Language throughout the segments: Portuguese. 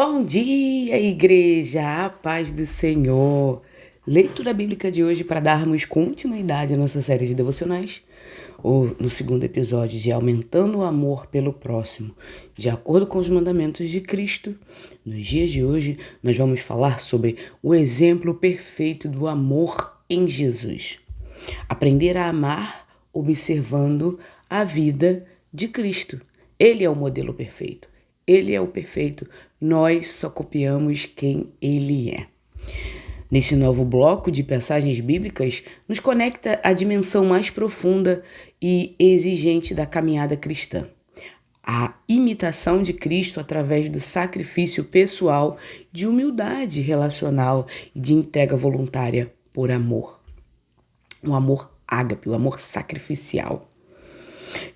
Bom dia, igreja, a paz do Senhor. Leitura bíblica de hoje para darmos continuidade à nossa série de devocionais, ou no segundo episódio de Aumentando o Amor pelo Próximo, de acordo com os mandamentos de Cristo. Nos dias de hoje, nós vamos falar sobre o exemplo perfeito do amor em Jesus. Aprender a amar observando a vida de Cristo. Ele é o modelo perfeito. Ele é o perfeito. Nós só copiamos quem Ele é. Neste novo bloco de passagens bíblicas, nos conecta à dimensão mais profunda e exigente da caminhada cristã. A imitação de Cristo através do sacrifício pessoal, de humildade relacional e de entrega voluntária por amor. O amor ágape, o amor sacrificial.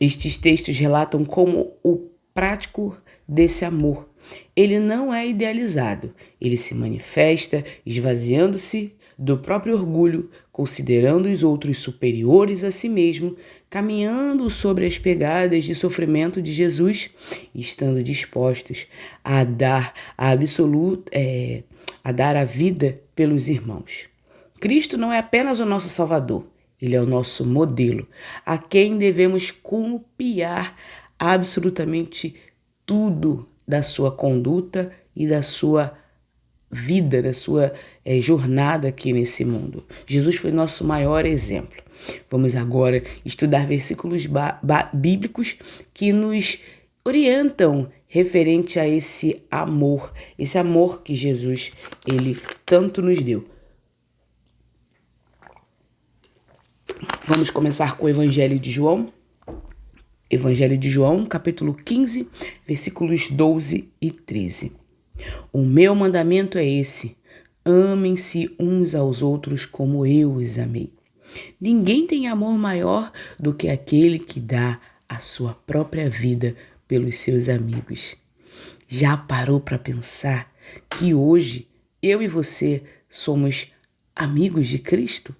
Estes textos relatam como o prático desse amor. Ele não é idealizado, ele se manifesta esvaziando-se do próprio orgulho, considerando os outros superiores a si mesmo, caminhando sobre as pegadas de sofrimento de Jesus e estando dispostos a dar a vida pelos irmãos. Cristo não é apenas o nosso Salvador, ele é o nosso modelo, a quem devemos copiar absolutamente tudo da sua conduta e da sua vida, da sua jornada aqui nesse mundo. Jesus foi nosso maior exemplo. Vamos agora estudar versículos bíblicos que nos orientam referente a esse amor que Jesus ele tanto nos deu. Vamos começar com o Evangelho de João. Evangelho de João, capítulo 15, versículos 12 e 13. O meu mandamento é esse: amem-se uns aos outros como eu os amei. Ninguém tem amor maior do que aquele que dá a sua própria vida pelos seus amigos. Já parou para pensar que hoje eu e você somos amigos de Cristo?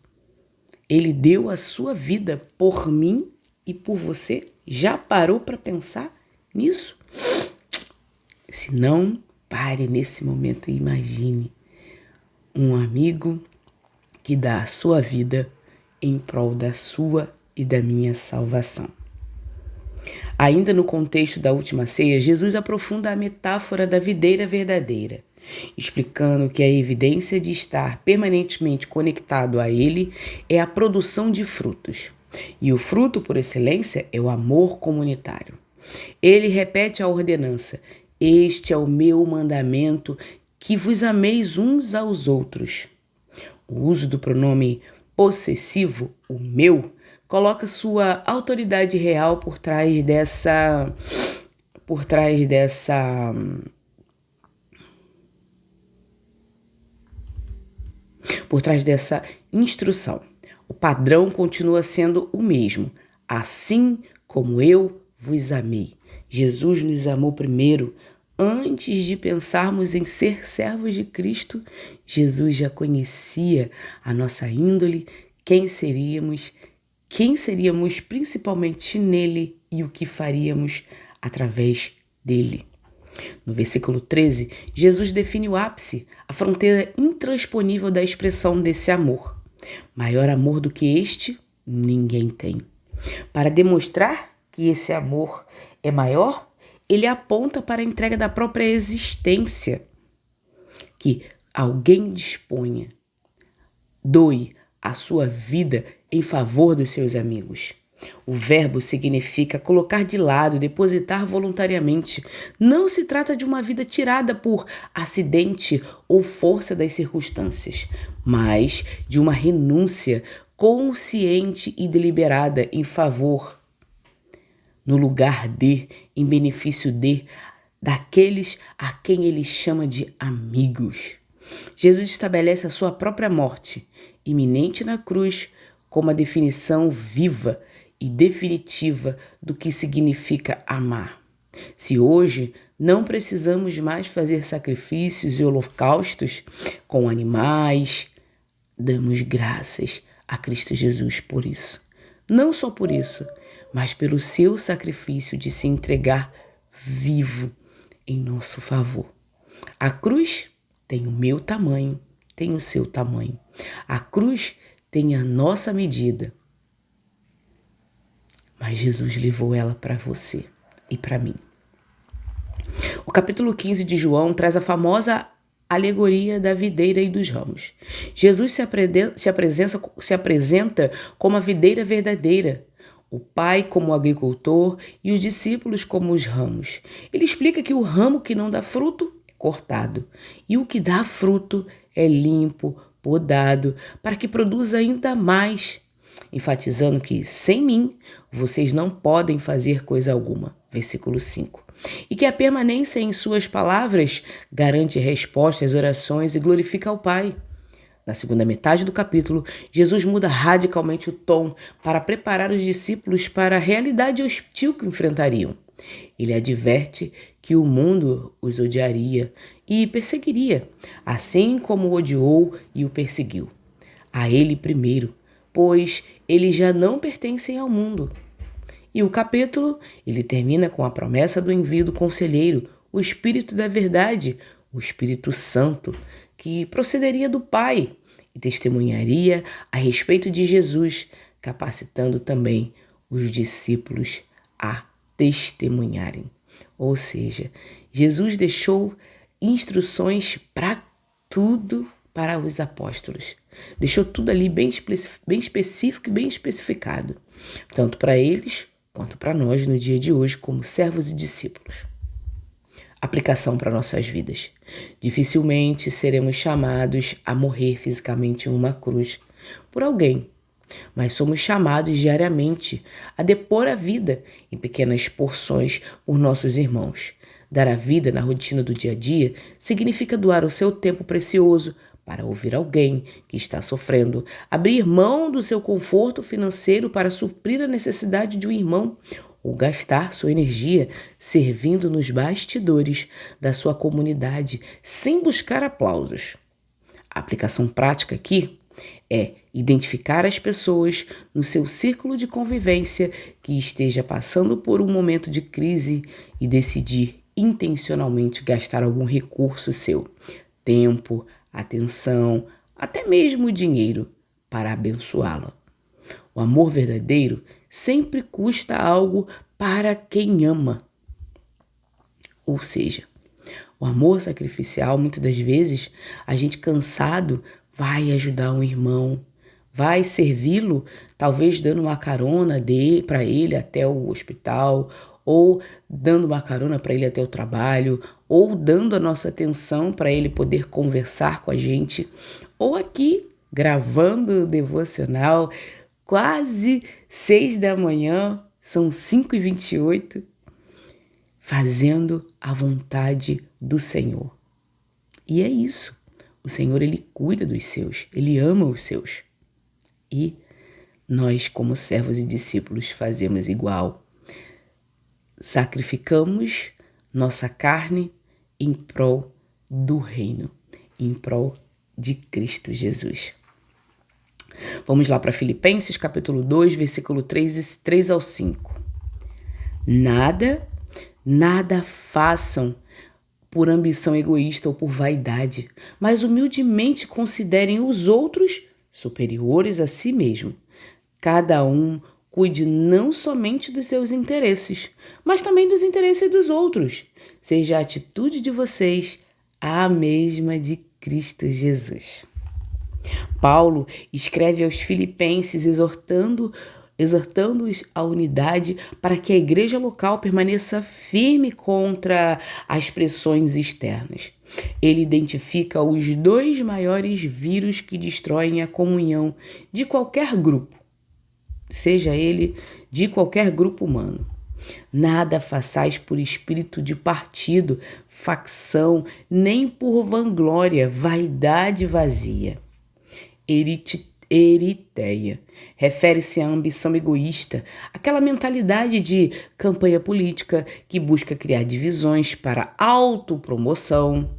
Ele deu a sua vida por mim e por você. Já parou para pensar nisso? Se não, pare nesse momento e imagine um amigo que dá a sua vida em prol da sua e da minha salvação. Ainda no contexto da última ceia, Jesus aprofunda a metáfora da videira verdadeira, explicando que a evidência de estar permanentemente conectado a Ele é a produção de frutos. E o fruto por excelência é o amor comunitário. Ele repete a ordenança: este é o meu mandamento, que vos ameis uns aos outros. O uso do pronome possessivo, o meu, coloca sua autoridade real por trás dessa instrução. O padrão continua sendo o mesmo. Assim como eu vos amei. Jesus nos amou primeiro. Antes de pensarmos em ser servos de Cristo, Jesus já conhecia a nossa índole, quem seríamos principalmente nele e o que faríamos através dele. No versículo 13, Jesus define o ápice, a fronteira intransponível da expressão desse amor. Maior amor do que este, ninguém tem. Para demonstrar que esse amor é maior, ele aponta para a entrega da própria existência, que alguém disponha, doe a sua vida em favor dos seus amigos. O verbo significa colocar de lado, depositar voluntariamente. Não se trata de uma vida tirada por acidente ou força das circunstâncias, mas de uma renúncia consciente e deliberada em favor, no lugar de, em benefício de, daqueles a quem ele chama de amigos. Jesus estabelece a sua própria morte, iminente na cruz, como a definição viva e definitiva do que significa amar. Se hoje não precisamos mais fazer sacrifícios e holocaustos com animais, damos graças a Cristo Jesus por isso. Não só por isso, mas pelo seu sacrifício de se entregar vivo em nosso favor. A cruz tem o meu tamanho, tem o seu tamanho. A cruz tem a nossa medida. Mas Jesus levou ela para você e para mim. O capítulo 15 de João traz a famosa alegoria da videira e dos ramos. Jesus se apresenta como a videira verdadeira, o Pai como o agricultor e os discípulos como os ramos. Ele explica que o ramo que não dá fruto é cortado e o que dá fruto é limpo, podado, para que produza ainda mais, enfatizando que sem mim vocês não podem fazer coisa alguma. Versículo 5. E que a permanência em suas palavras garante resposta às orações e glorifica ao Pai. Na segunda metade do capítulo, Jesus muda radicalmente o tom para preparar os discípulos para a realidade hostil que enfrentariam. Ele adverte que o mundo os odiaria e perseguiria, assim como o odiou e o perseguiu. A ele primeiro, pois eles já não pertencem ao mundo. E o capítulo, ele termina com a promessa do envio do conselheiro, o Espírito da Verdade, o Espírito Santo, que procederia do Pai e testemunharia a respeito de Jesus, capacitando também os discípulos a testemunharem. Ou seja, Jesus deixou instruções para tudo para os apóstolos. Deixou tudo ali bem específico e bem especificado, tanto para eles quanto para nós no dia de hoje como servos e discípulos. Aplicação para nossas vidas. Dificilmente seremos chamados a morrer fisicamente em uma cruz por alguém, mas somos chamados diariamente a depor a vida em pequenas porções por nossos irmãos. Dar a vida na rotina do dia a dia significa doar o seu tempo precioso para ouvir alguém que está sofrendo, abrir mão do seu conforto financeiro para suprir a necessidade de um irmão ou gastar sua energia servindo nos bastidores da sua comunidade sem buscar aplausos. A aplicação prática aqui é identificar as pessoas no seu círculo de convivência que esteja passando por um momento de crise e decidir intencionalmente gastar algum recurso seu, tempo, atenção, até mesmo dinheiro, para abençoá-la. O amor verdadeiro sempre custa algo para quem ama. Ou seja, o amor sacrificial, muitas das vezes, a gente cansado vai ajudar um irmão, vai servi-lo, talvez dando uma carona para ele até o hospital, ou dando uma carona para ele até o trabalho, ou dando a nossa atenção para ele poder conversar com a gente, ou aqui gravando o devocional, quase 6 da manhã, são 5h28, fazendo a vontade do Senhor. E é isso, o Senhor ele cuida dos seus, ele ama os seus. E nós, como servos e discípulos, fazemos igual. Sacrificamos nossa carne em prol do reino, em prol de Cristo Jesus. Vamos lá para Filipenses, capítulo 2, versículo 3 ao 5. Nada façam por ambição egoísta ou por vaidade, mas humildemente considerem os outros superiores a si mesmo. Cada um cuide não somente dos seus interesses, mas também dos interesses dos outros. Seja a atitude de vocês a mesma de Cristo Jesus. Paulo escreve aos Filipenses exortando-os à unidade para que a igreja local permaneça firme contra as pressões externas. Ele identifica os 2 maiores vírus que destroem a comunhão de qualquer grupo, seja ele de qualquer grupo humano. Nada façais por espírito de partido, facção, nem por vanglória, vaidade vazia. Eritéia refere-se à ambição egoísta, aquela mentalidade de campanha política que busca criar divisões para autopromoção.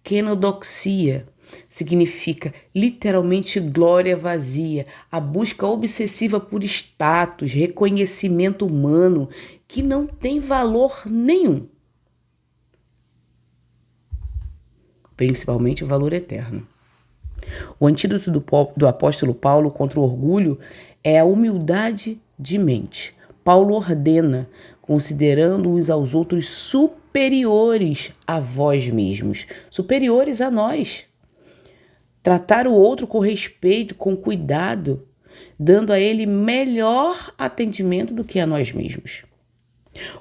Kenodoxia significa literalmente glória vazia, a busca obsessiva por status, reconhecimento humano que não tem valor nenhum. principalmente o valor eterno. O antídoto do apóstolo Paulo contra o orgulho é a humildade de mente. Paulo ordena, considerando uns aos outros superiores a vós mesmos, superiores a nós. Tratar o outro com respeito, com cuidado, dando a ele melhor atendimento do que a nós mesmos.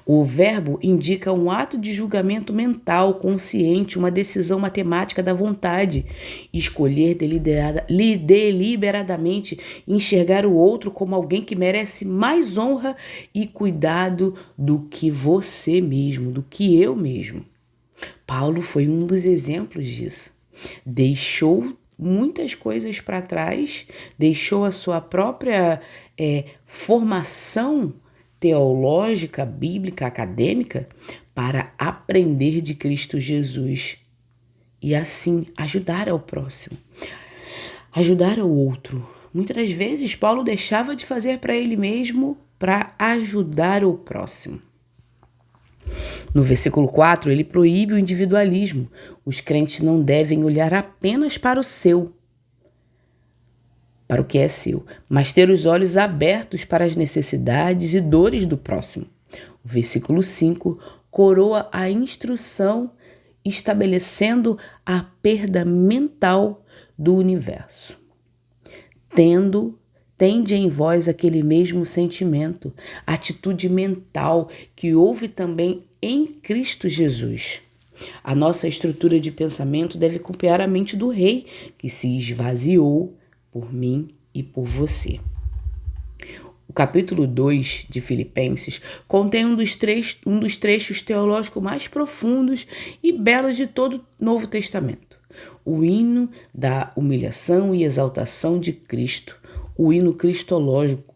O verbo indica um ato de julgamento mental, consciente, uma decisão matemática da vontade. Escolher deliberadamente enxergar o outro como alguém que merece mais honra e cuidado do que você mesmo, do que eu mesmo. Paulo foi um dos exemplos disso. Deixou muitas coisas para trás, deixou a sua própria formação teológica, bíblica, acadêmica, para aprender de Cristo Jesus e assim ajudar ao próximo, ajudar ao outro. Muitas das vezes Paulo deixava de fazer para ele mesmo para ajudar o próximo. No versículo 4, ele proíbe o individualismo. Os crentes não devem olhar apenas para o que é seu, mas ter os olhos abertos para as necessidades e dores do próximo. O versículo 5 coroa a instrução, estabelecendo a perda mental do universo. Tende em vós aquele mesmo sentimento, atitude mental que houve também em Cristo Jesus. A nossa estrutura de pensamento deve copiar a mente do rei, que se esvaziou por mim e por você. O capítulo 2 de Filipenses contém um dos trechos teológicos mais profundos e belos de todo o Novo Testamento. O hino da humilhação e exaltação de Cristo, o hino cristológico.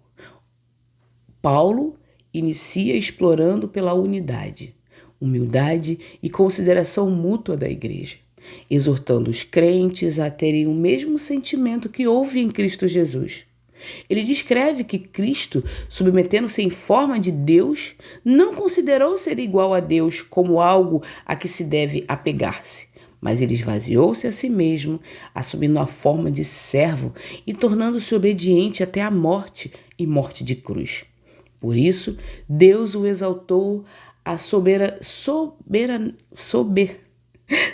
Paulo inicia explorando pela unidade, humildade e consideração mútua da igreja, exortando os crentes a terem o mesmo sentimento que houve em Cristo Jesus. Ele descreve que Cristo, submetendo-se em forma de Deus, não considerou ser igual a Deus como algo a que se deve apegar-se, mas ele esvaziou-se a si mesmo, assumindo a forma de servo e tornando-se obediente até a morte e morte de cruz. Por isso, Deus o exaltou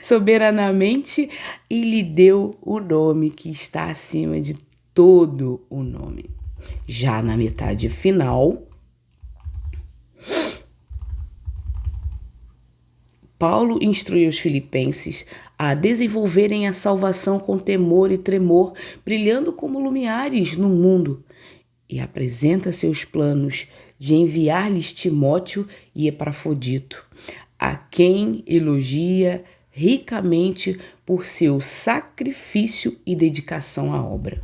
soberanamente e lhe deu o nome que está acima de todo o nome. Já na metade final, Paulo instrui os filipenses a desenvolverem a salvação com temor e tremor, brilhando como lumiares no mundo, e apresenta seus planos de enviar-lhes Timóteo e Epafrodito, a quem elogia ricamente por seu sacrifício e dedicação à obra.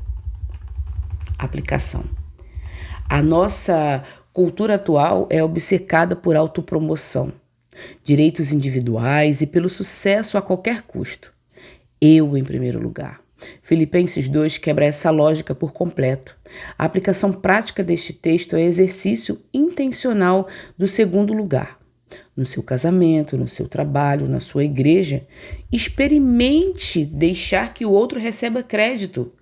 Aplicação. A nossa cultura atual é obcecada por autopromoção, direitos individuais e pelo sucesso a qualquer custo. Eu em primeiro lugar. Filipenses 2 quebra essa lógica por completo. A aplicação prática deste texto é exercício intencional do segundo lugar. No seu casamento, no seu trabalho, na sua igreja, experimente deixar que o outro receba crédito.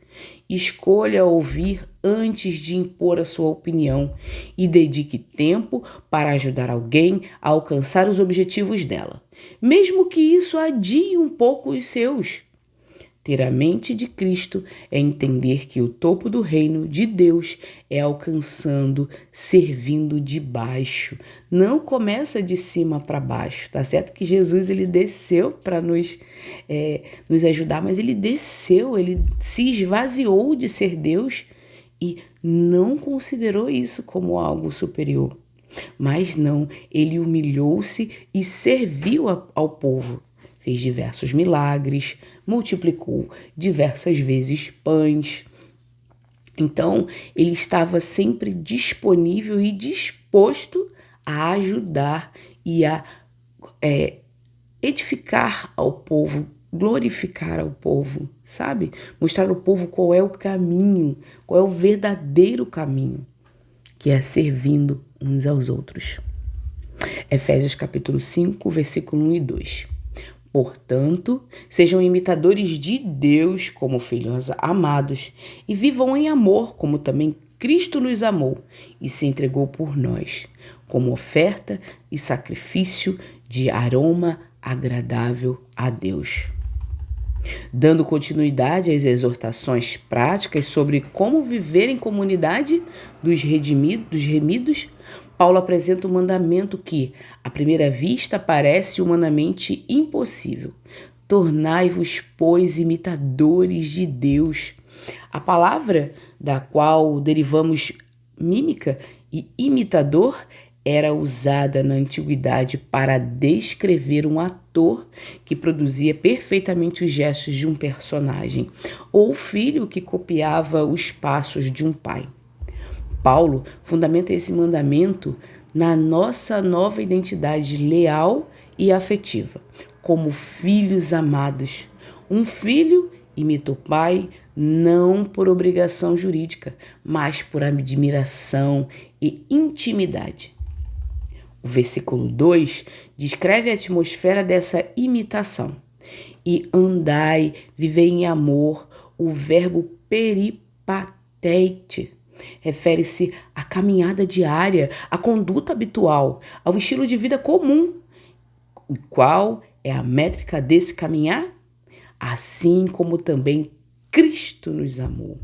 Escolha ouvir antes de impor a sua opinião e dedique tempo para ajudar alguém a alcançar os objetivos dela, mesmo que isso adie um pouco os seus. Ter a mente de Cristo é entender que o topo do reino de Deus é alcançando, servindo de baixo. Não começa de cima para baixo, tá certo? Que Jesus ele desceu para nos ajudar, mas ele desceu, ele se esvaziou de ser Deus e não considerou isso como algo superior. Mas não, ele humilhou-se e serviu ao povo. Fez diversos milagres, multiplicou diversas vezes pães. Então, ele estava sempre disponível e disposto a ajudar e a edificar ao povo, glorificar ao povo, sabe? Mostrar ao povo qual é o caminho, qual é o verdadeiro caminho, que é servindo uns aos outros. Efésios capítulo 5, versículo 1 e 2. Portanto, sejam imitadores de Deus como filhos amados e vivam em amor, como também Cristo nos amou e se entregou por nós, como oferta e sacrifício de aroma agradável a Deus. Dando continuidade às exortações práticas sobre como viver em comunidade dos remidos, Paulo apresenta um mandamento que, à primeira vista, parece humanamente impossível. Tornai-vos, pois, imitadores de Deus. A palavra da qual derivamos mímica e imitador era usada na antiguidade para descrever um ator que produzia perfeitamente os gestos de um personagem, ou o filho que copiava os passos de um pai. Paulo fundamenta esse mandamento na nossa nova identidade leal e afetiva, como filhos amados. Um filho imita o pai não por obrigação jurídica, mas por admiração e intimidade. O versículo 2 descreve a atmosfera dessa imitação. E andai, vivei em amor, o verbo peripateite refere-se à caminhada diária, à conduta habitual, ao estilo de vida comum. E qual é a métrica desse caminhar? Assim como também Cristo nos amou.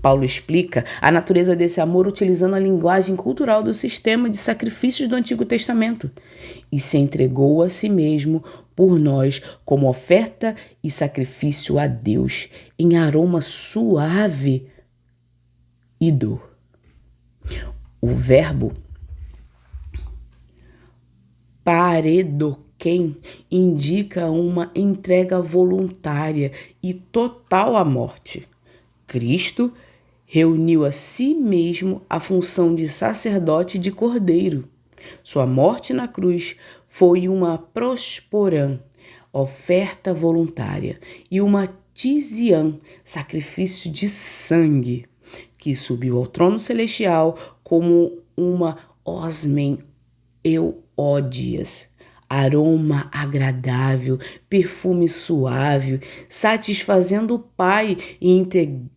Paulo explica a natureza desse amor utilizando a linguagem cultural do sistema de sacrifícios do Antigo Testamento e se entregou a si mesmo por nós como oferta e sacrifício a Deus em aroma suave e dor. O verbo paredoquem indica uma entrega voluntária e total à morte. Cristo reuniu a si mesmo a função de sacerdote e de cordeiro. Sua morte na cruz foi uma prosporã, oferta voluntária, e uma tisiã, sacrifício de sangue, que subiu ao trono celestial como uma osmen euódias, aroma agradável, perfume suave, satisfazendo o Pai e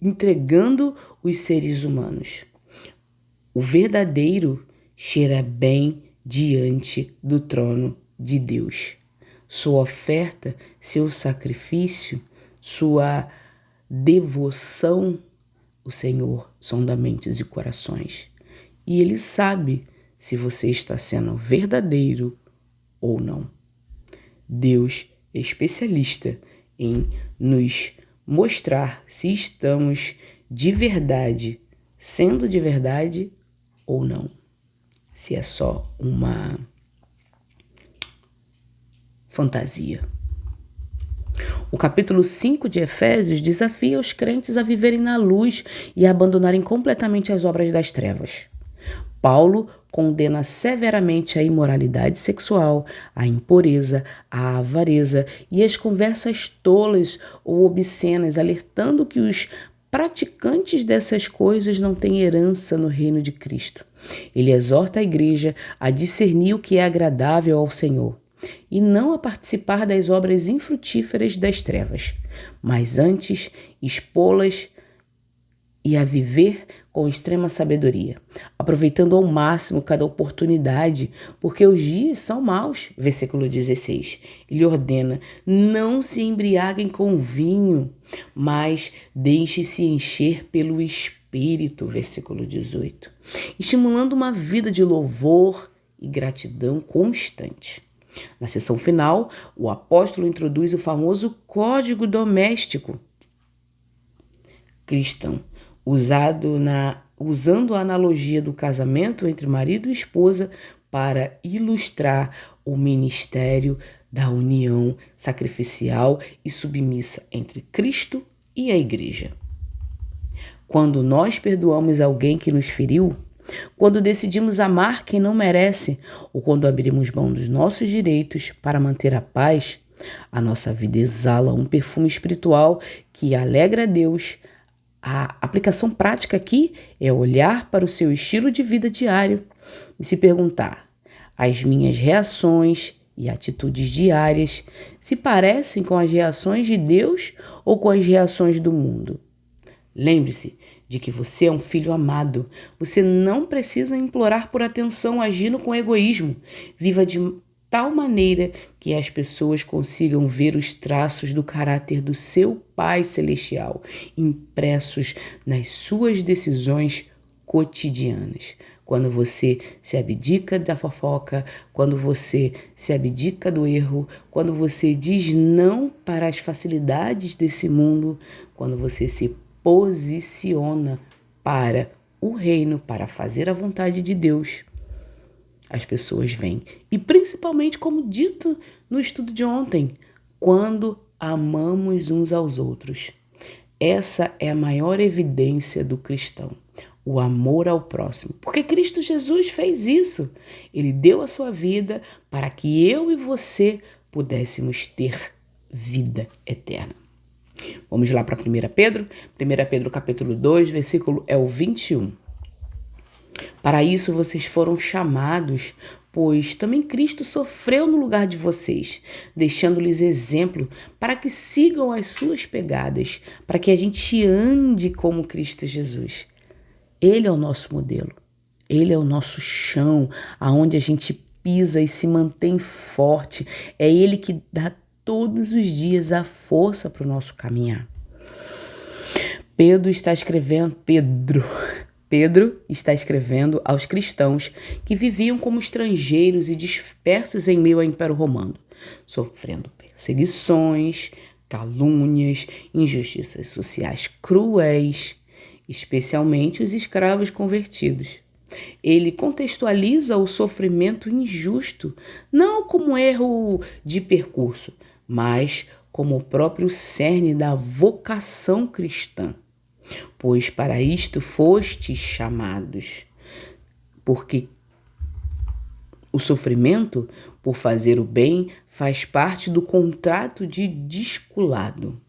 entregando os seres humanos. O verdadeiro cheira bem diante do trono de Deus. Sua oferta, seu sacrifício, sua devoção, o Senhor sonda mentes e corações. E Ele sabe se você está sendo verdadeiro ou não. Deus é especialista em nos mostrar se estamos de verdade, sendo de verdade ou não. Se é só uma fantasia. O capítulo 5 de Efésios desafia os crentes a viverem na luz e a abandonarem completamente as obras das trevas. Paulo condena severamente a imoralidade sexual, a impureza, a avareza e as conversas tolas ou obscenas, alertando que os praticantes dessas coisas não têm herança no reino de Cristo. Ele exorta a igreja a discernir o que é agradável ao Senhor e não a participar das obras infrutíferas das trevas, mas antes expô-las e a viver com extrema sabedoria, aproveitando ao máximo cada oportunidade, porque os dias são maus. Versículo 16. Ele ordena: não se embriaguem com vinho, mas deixe-se encher pelo Espírito. Versículo 18. Estimulando uma vida de louvor e gratidão constante. Na seção final, o apóstolo introduz o famoso código doméstico cristão, usando a analogia do casamento entre marido e esposa para ilustrar o ministério da união sacrificial e submissa entre Cristo e a igreja. Quando nós perdoamos alguém que nos feriu, quando decidimos amar quem não merece, ou quando abrimos mão dos nossos direitos para manter a paz, a nossa vida exala um perfume espiritual que alegra a Deus. A aplicação prática aqui é olhar para o seu estilo de vida diário e se perguntar: as minhas reações e atitudes diárias se parecem com as reações de Deus ou com as reações do mundo. Lembre-se de que você é um filho amado. Você não precisa implorar por atenção agindo com egoísmo. Viva de tal maneira que as pessoas consigam ver os traços do caráter do seu Pai Celestial impressos nas suas decisões cotidianas. Quando você se abdica da fofoca, quando você se abdica do erro, quando você diz não para as facilidades desse mundo, quando você se posiciona para o reino, para fazer a vontade de Deus, as pessoas vêm. E principalmente, como dito no estudo de ontem, quando amamos uns aos outros. Essa é a maior evidência do cristão, o amor ao próximo. Porque Cristo Jesus fez isso. Ele deu a sua vida para que eu e você pudéssemos ter vida eterna. Vamos lá para 1 Pedro? 1 Pedro capítulo 2, versículo é o 21. Para isso vocês foram chamados, pois também Cristo sofreu no lugar de vocês, deixando-lhes exemplo para que sigam as suas pegadas, para que a gente ande como Cristo Jesus. Ele é o nosso modelo, ele é o nosso chão, aonde a gente pisa e se mantém forte. É ele que dá todos os dias a força para o nosso caminhar. Pedro está escrevendo aos cristãos que viviam como estrangeiros e dispersos em meio ao Império Romano, sofrendo perseguições, calúnias, injustiças sociais cruéis, especialmente os escravos convertidos. Ele contextualiza o sofrimento injusto, não como erro de percurso, mas como o próprio cerne da vocação cristã. Pois para isto fostes chamados, porque o sofrimento por fazer o bem faz parte do contrato de discipulado.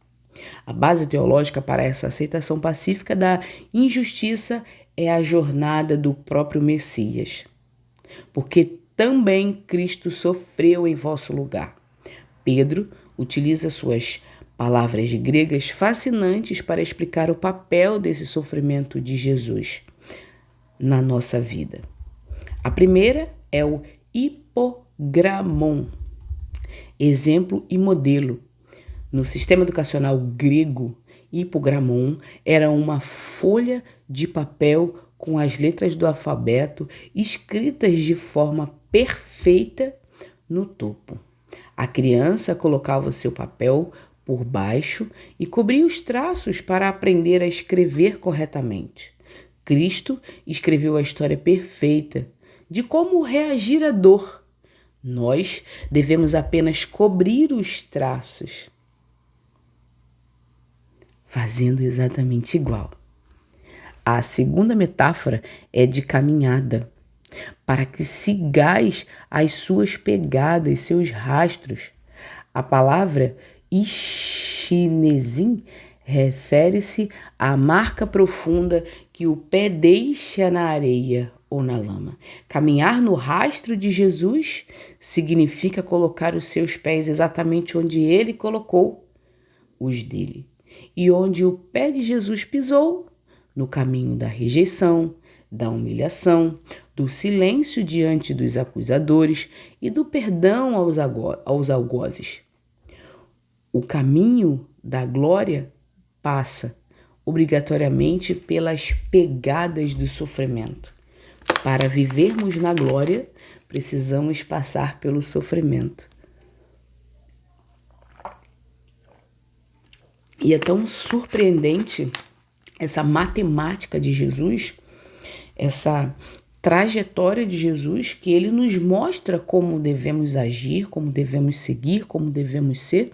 A base teológica para essa aceitação pacífica da injustiça é a jornada do próprio Messias, porque também Cristo sofreu em vosso lugar. Pedro utiliza suas palavras gregas fascinantes para explicar o papel desse sofrimento de Jesus na nossa vida. A primeira é o hipogramon, exemplo e modelo. No sistema educacional grego, hipogramon era uma folha de papel com as letras do alfabeto escritas de forma perfeita no topo. A criança colocava seu papel por baixo e cobria os traços para aprender a escrever corretamente. Cristo escreveu a história perfeita de como reagir à dor. Nós devemos apenas cobrir os traços, fazendo exatamente igual. A segunda metáfora é de caminhada, para que sigais as suas pegadas, seus rastros. A palavra Ishinesim refere-se à marca profunda que o pé deixa na areia ou na lama. Caminhar no rastro de Jesus significa colocar os seus pés exatamente onde ele colocou os dele. E onde o pé de Jesus pisou, no caminho da rejeição, da humilhação, do silêncio diante dos acusadores e do perdão aos algozes. O caminho da glória passa obrigatoriamente pelas pegadas do sofrimento. Para vivermos na glória, precisamos passar pelo sofrimento. E é tão surpreendente essa matemática de Jesus, essa trajetória de Jesus, que ele nos mostra como devemos agir, como devemos seguir, como devemos ser,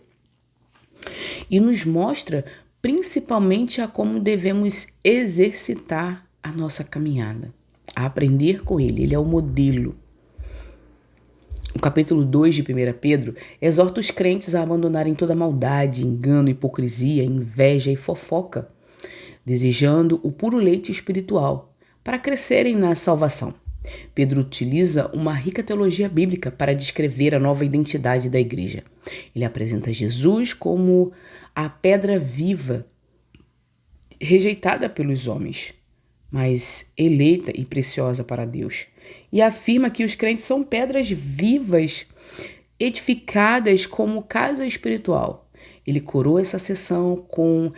e nos mostra principalmente a como devemos exercitar a nossa caminhada, a aprender com ele. Ele é o modelo. O capítulo 2 de 1 Pedro exorta os crentes a abandonarem toda maldade, engano, hipocrisia, inveja e fofoca, desejando o puro leite espiritual para crescerem na salvação. Pedro utiliza uma rica teologia bíblica para descrever a nova identidade da igreja. Ele apresenta Jesus como a pedra viva, rejeitada pelos homens, mas eleita e preciosa para Deus. E afirma que os crentes são pedras vivas, edificadas como casa espiritual. Ele coroa essa sessão com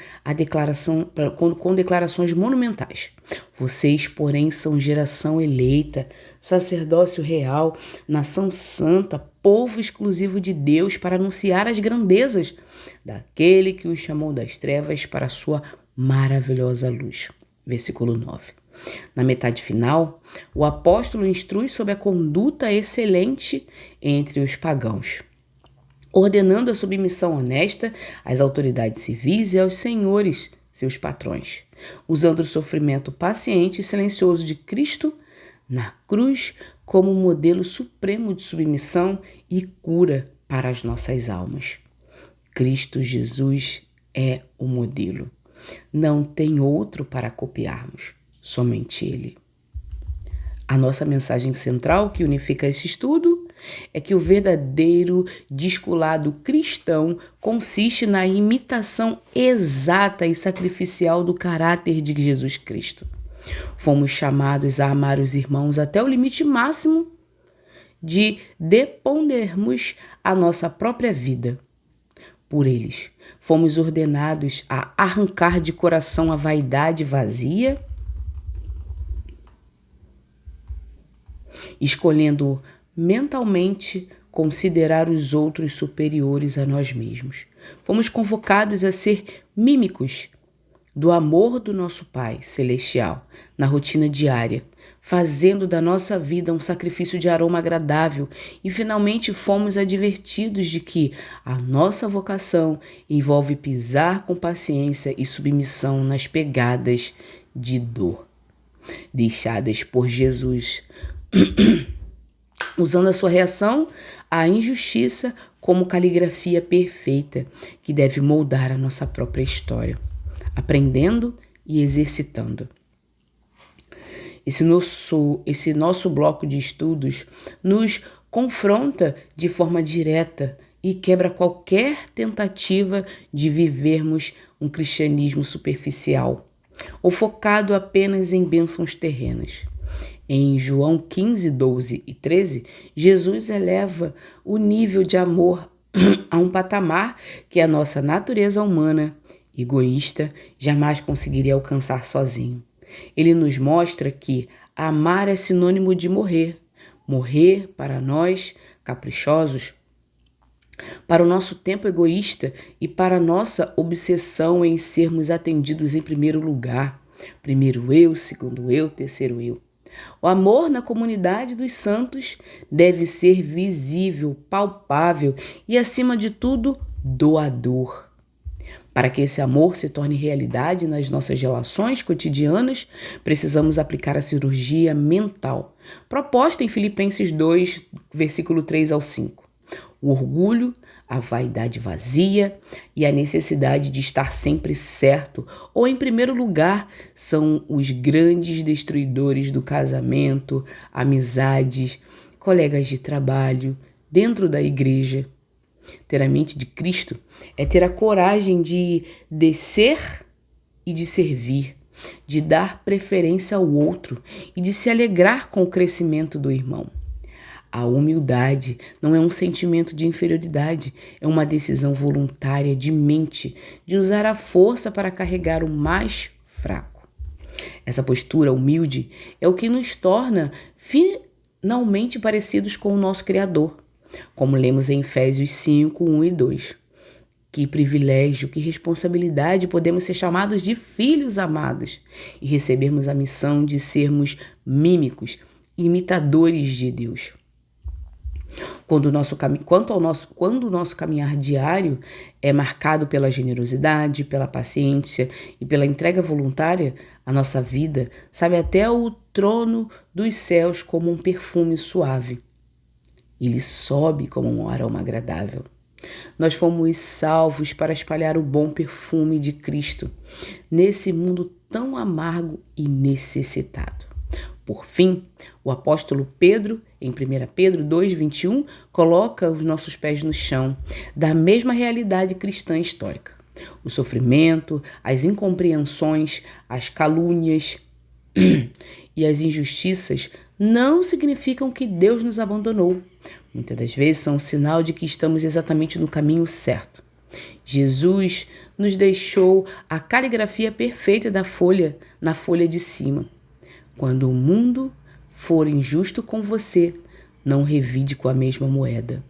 declarações monumentais. Vocês, porém, são geração eleita, sacerdócio real, nação santa, povo exclusivo de Deus, para anunciar as grandezas daquele que os chamou das trevas para a sua maravilhosa luz. Versículo 9. Na metade final, o apóstolo instrui sobre a conduta excelente entre os pagãos, ordenando a submissão honesta às autoridades civis e aos senhores, seus patrões, usando o sofrimento paciente e silencioso de Cristo na cruz como modelo supremo de submissão e cura para as nossas almas. Cristo Jesus é o modelo. Não tem outro para copiarmos, somente Ele. A nossa mensagem central que unifica esse estudo é que o verdadeiro discipulado cristão consiste na imitação exata e sacrificial do caráter de Jesus Cristo. Fomos chamados a amar os irmãos até o limite máximo de depondermos a nossa própria vida por eles. Fomos ordenados a arrancar de coração a vaidade vazia, escolhendo mentalmente considerar os outros superiores a nós mesmos. Fomos convocados a ser mímicos do amor do nosso Pai Celestial na rotina diária, fazendo da nossa vida um sacrifício de aroma agradável, e finalmente fomos advertidos de que a nossa vocação envolve pisar com paciência e submissão nas pegadas de dor deixadas por Jesus, usando a sua reação à injustiça como caligrafia perfeita que deve moldar a nossa própria história, aprendendo e exercitando. Esse nosso bloco de estudos nos confronta de forma direta e quebra qualquer tentativa de vivermos um cristianismo superficial ou focado apenas em bênçãos terrenas. Em João 15, 12 e 13, Jesus eleva o nível de amor a um patamar que a nossa natureza humana, egoísta, jamais conseguiria alcançar sozinho. Ele nos mostra que amar é sinônimo de morrer. Morrer para nós, caprichosos, para o nosso tempo egoísta e para a nossa obsessão em sermos atendidos em primeiro lugar. Primeiro eu, segundo eu, terceiro eu. O amor na comunidade dos santos deve ser visível, palpável e, acima de tudo, doador. Para que esse amor se torne realidade nas nossas relações cotidianas, precisamos aplicar a cirurgia mental, proposta em Filipenses 2, versículo 3 ao 5. O orgulho, a vaidade vazia e a necessidade de estar sempre certo ou em primeiro lugar são os grandes destruidores do casamento, amizades, colegas de trabalho, dentro da igreja. Ter a mente de Cristo é ter a coragem de descer e de servir, de dar preferência ao outro e de se alegrar com o crescimento do irmão. A humildade não é um sentimento de inferioridade, é uma decisão voluntária de mente, de usar a força para carregar o mais fraco. Essa postura humilde é o que nos torna finalmente parecidos com o nosso Criador, como lemos em Efésios 5, 1 e 2. Que privilégio, que responsabilidade podemos ser chamados de filhos amados e recebermos a missão de sermos mímicos, imitadores de Deus. Quando o nosso caminhar diário é marcado pela generosidade, pela paciência e pela entrega voluntária, a nossa vida sabe até o trono dos céus como um perfume suave. Ele sobe como um aroma agradável. Nós fomos salvos para espalhar o bom perfume de Cristo nesse mundo tão amargo e necessitado. Por fim, o apóstolo Pedro, em 1 Pedro 2,21, coloca os nossos pés no chão da mesma realidade cristã histórica. O sofrimento, as incompreensões, as calúnias e as injustiças não significam que Deus nos abandonou. Muitas das vezes são um sinal de que estamos exatamente no caminho certo. Jesus nos deixou a caligrafia perfeita na folha de cima. Quando o mundo for injusto com você, não revide com a mesma moeda.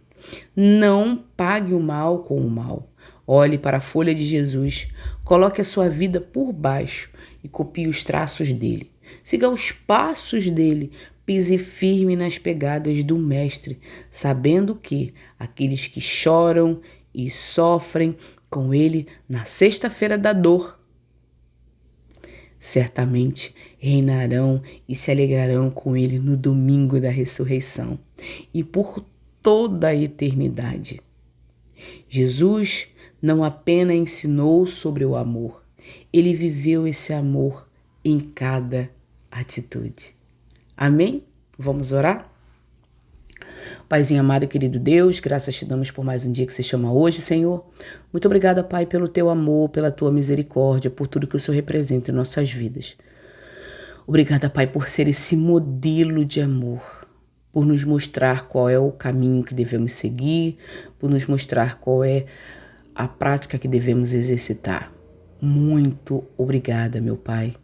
Não pague o mal com o mal. Olhe para a folha de Jesus, coloque a sua vida por baixo e copie os traços dele. Siga os passos dele, pise firme nas pegadas do Mestre, sabendo que aqueles que choram e sofrem com ele na sexta-feira da dor, certamente reinarão e se alegrarão com ele no domingo da ressurreição e por toda a eternidade. Jesus não apenas ensinou sobre o amor, ele viveu esse amor em cada atitude. Amém? Vamos orar? Paizinho amado e querido Deus, graças te damos por mais um dia que se chama hoje, Senhor. Muito obrigada, Pai, pelo teu amor, pela tua misericórdia, por tudo que o Senhor representa em nossas vidas. Obrigada, Pai, por ser esse modelo de amor, por nos mostrar qual é o caminho que devemos seguir, por nos mostrar qual é a prática que devemos exercitar. Muito obrigada, meu Pai.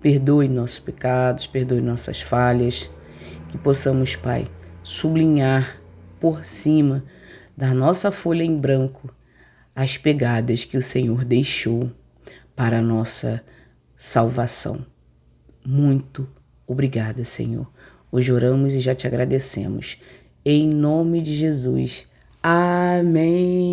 Perdoe nossos pecados, perdoe nossas falhas, que possamos, Pai, sublinhar por cima da nossa folha em branco as pegadas que o Senhor deixou para a nossa salvação. Muito obrigada, Senhor. Hoje oramos e já te agradecemos. Em nome de Jesus. Amém.